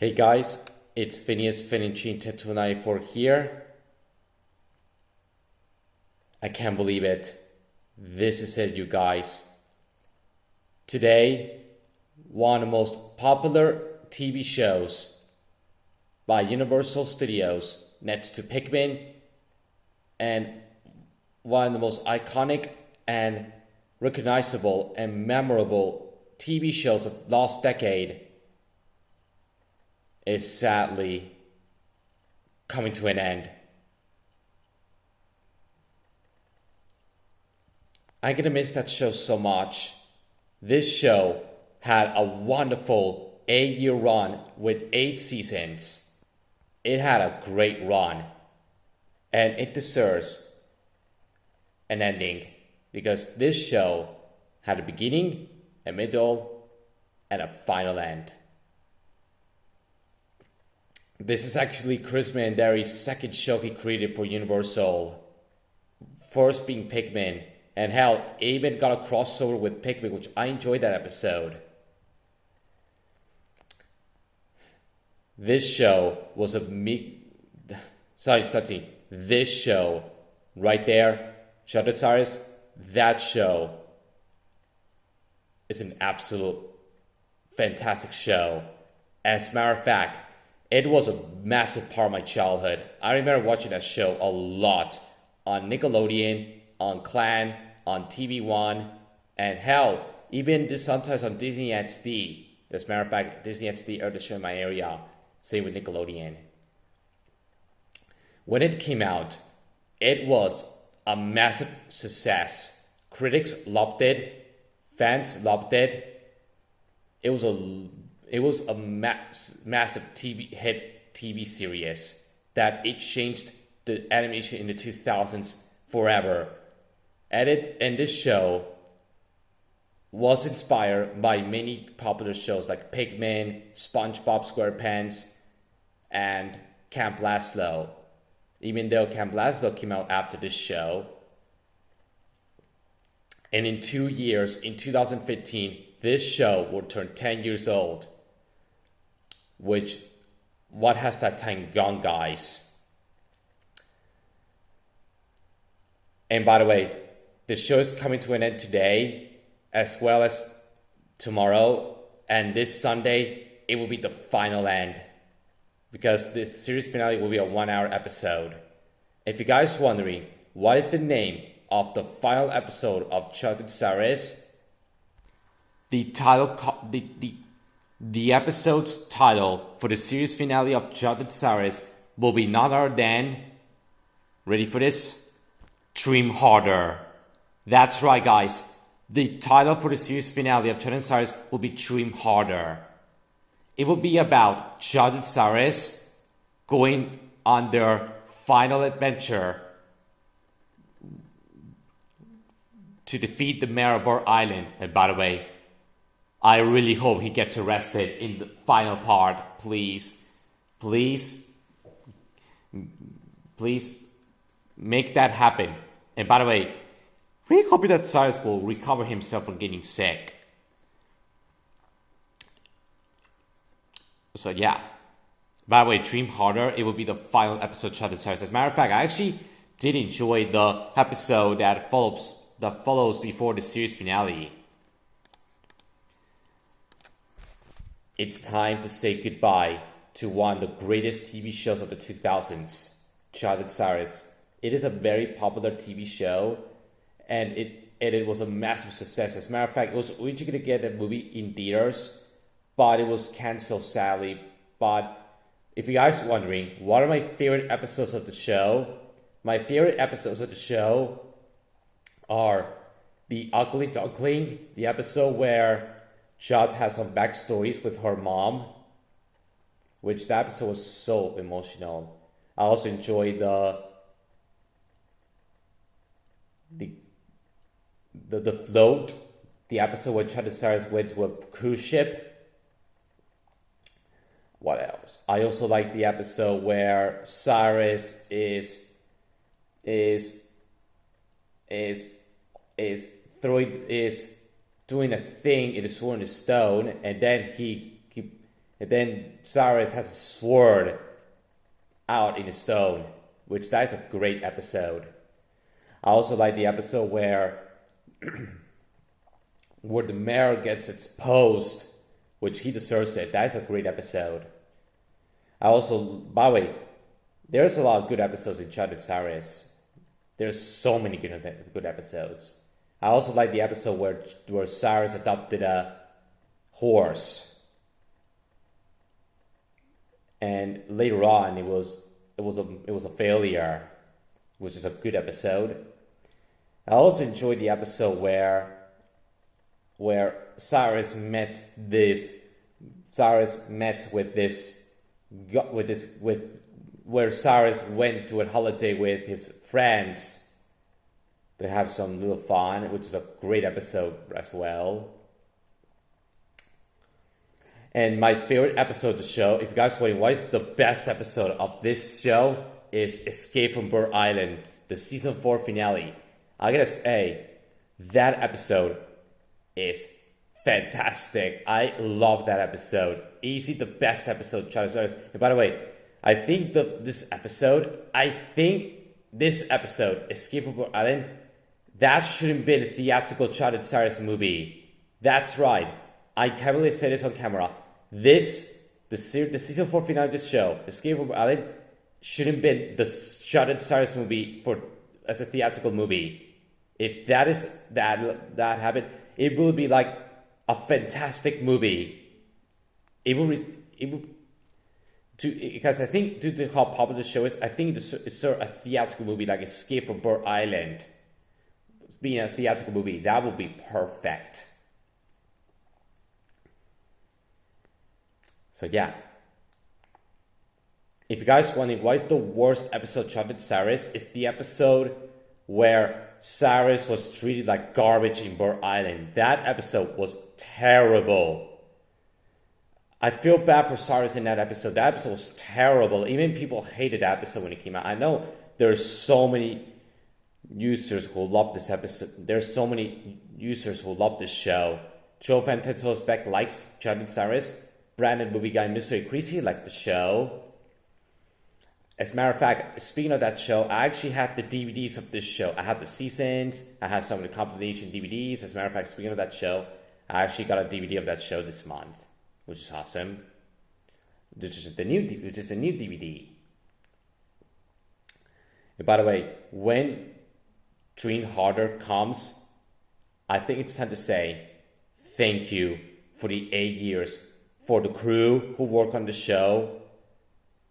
Hey guys, it's Phineas Finichin 294 here. I can't believe it. This is it, you guys. Today, one of the most popular TV shows by Universal Studios next to Pikmin, and one of the most iconic and recognizable and memorable TV shows of last decade is sadly coming to an end. I'm gonna miss that show so much. This show had a wonderful 8-year run with 8 seasons. It had a great run, and it deserves an ending because this show had a beginning, a middle, and a final end. This is actually Chris Mandari's second show he created for Universal. First being Pikmin, and hell, it even got a crossover with Pikmin, which I enjoyed that episode. This show was This show right there, shut it, Cyrus. That show is an absolute fantastic show. As a matter of fact, it was a massive part of my childhood. I remember watching that show a lot on Nickelodeon, on Clan, on TV One, and hell, even sometimes on Disney XD. As a matter of fact, Disney XD aired the show in my area. Same with Nickelodeon. When it came out, it was a massive success. Critics loved it. Fans loved it. It was a massive TV series that it changed the animation in the 2000s forever. And this show was inspired by many popular shows like Pikmin, SpongeBob SquarePants, and Camp Lazlo. Even though Camp Lazlo came out after this show. And in 2 years, in 2015, this show will turn 10 years old. What has that time gone, guys? And by the way, the show is coming to an end today, as well as tomorrow, and this Sunday, it will be the final end, because the series finale will be a 1-hour episode. If you guys are wondering, what is the name of the final episode of Chuck and Cyrus? The episode's title for the series finale of Chuck and Cyrus will be none other than, ready for this? Dream Harder. That's right, guys. The title for the series finale of Chuck and Cyrus will be Dream Harder. It will be about Chuck and Cyrus going on their final adventure to defeat the Maribor Island. And by the way, I really hope he gets arrested in the final part. Please make that happen. And by the way, really hope that Cyrus will recover himself from getting sick. So yeah. By the way, Dream Harder, it will be the final episode of Chuck and Cyrus. As a matter of fact, I actually did enjoy the episode that follows before the series finale. It's time to say goodbye to one of the greatest TV shows of the 2000s, Chuck and Cyrus. It is a very popular TV show, and it was a massive success. As a matter of fact, it was originally going to get a movie in theaters, but it was canceled sadly. But if you guys are wondering, what are my favorite episodes of the show? My favorite episodes of the show are The Ugly Duckling, the episode where Judd has some backstories with her mom, which that episode was so emotional. I also enjoyed the float, the episode where Chuck and Cyrus went to a cruise ship. What else? I also like the episode where Cyrus is doing a thing in the Sword in the Stone, and then And then Cyrus has a sword out in a stone, which that is a great episode. I also like the episode where the mayor gets exposed, which he deserves it. That is a great episode. I also, by the way, there's a lot of good episodes in Chad and Cyrus. There's so many good episodes. I also like the episode where Cyrus adopted a horse. And later on, it was a failure, which is a good episode. I also enjoyed the episode where Cyrus met where Cyrus went to a holiday with his friends to have some little fun, which is a great episode as well. And my favorite episode of the show, if you guys are wondering what is the best episode of this show, is Escape from Bird Island, the season 4 finale. I gotta say, that episode is fantastic. I love that episode. Easy the best episode of Cyrus. And by the way, I think this episode, Escape from Bird Island, that shouldn't be a theatrical Chad Cyrus movie. That's right. I can't really say this on camera. The season 4 finale of this show, Escape from Bird Island, shouldn't be the Chad Cyrus movie as a theatrical movie. If that happened, it will be like a fantastic movie. Because I think due to how popular the show is, I think it's sort of a theatrical movie like Escape from Bird Island. Being a theatrical movie, that would be perfect. So yeah. If you guys wondering what is the worst episode of Chad Cyrus, it's the episode where Cyrus was treated like garbage in Bird Island. That episode was terrible. I feel bad for Cyrus in that episode. That episode was terrible. Even people hated that episode when it came out. I know there's so many users who love this episode. There's so many users who love this show. Joe Fantatos Beck likes Chad Cyrus. Brandon Movie Guy Mystery Crazy liked the show. As a matter of fact, speaking of that show, I actually had the DVDs of this show. I had the seasons. I had some of the compilation DVDs. As a matter of fact, speaking of that show, I actually got a DVD of that show this month, which is awesome. Which is a new DVD. And by the way, when Dream Harder comes, I think it's time to say thank you for the 8 years. For the crew who work on the show,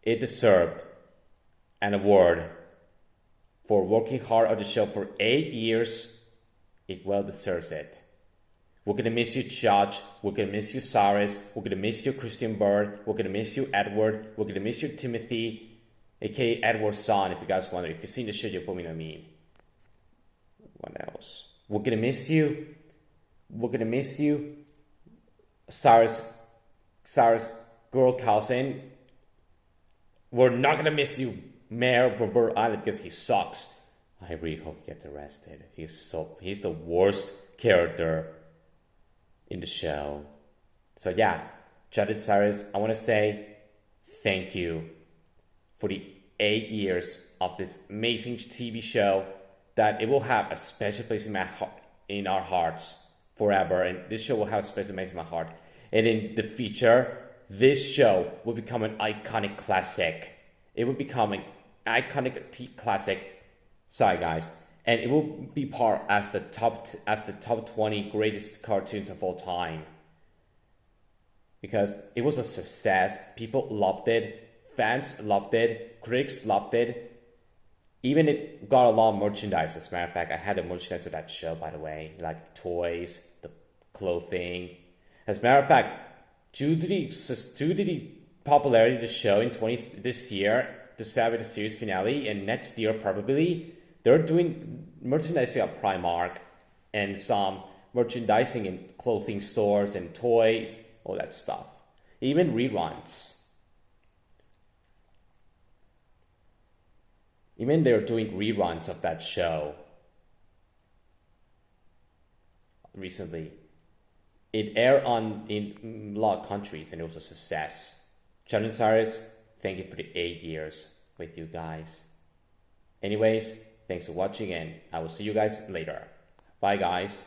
it deserved an award for working hard on the show for 8 years. It well deserves it. We're gonna miss you, Judge. We're gonna miss you, Cyrus. We're gonna miss you, Christian Bird. We're gonna miss you, Edward. We're gonna miss you, Timothy, aka Edward's son. If you guys wonder, if you've seen the show, you'll put me on a meme. What else? We're gonna miss you. We're gonna miss you, Cyrus Girl Carlson. We're not gonna miss you, Mayor from Bird Island, because he sucks. I really hope he gets arrested. He's the worst character in the show. So yeah, Chad Cyrus, I want to say thank you for the 8 years of this amazing TV show that it will have a special place in our hearts forever. And this show will have a special place in my heart. And in the future, this show will become an iconic classic. It will become an iconic classic. Sorry, guys. And it will be part as the top 20 greatest cartoons of all time. Because it was a success. People loved it. Fans loved it. Critics loved it. Even it got a lot of merchandise. As a matter of fact, I had the merchandise of that show, by the way. Like toys, the clothing. As a matter of fact, due to the popularity of the show this year, to celebrate the series finale, and next year probably, they're doing merchandising at Primark and some merchandising in clothing stores and toys, all that stuff. Even reruns. Even they're doing reruns of that show recently. it aired in a lot of countries and it was a success. Chad and Cyrus, thank you for the 8 years with you guys. Anyways, thanks for watching and I will see you guys later. Bye guys.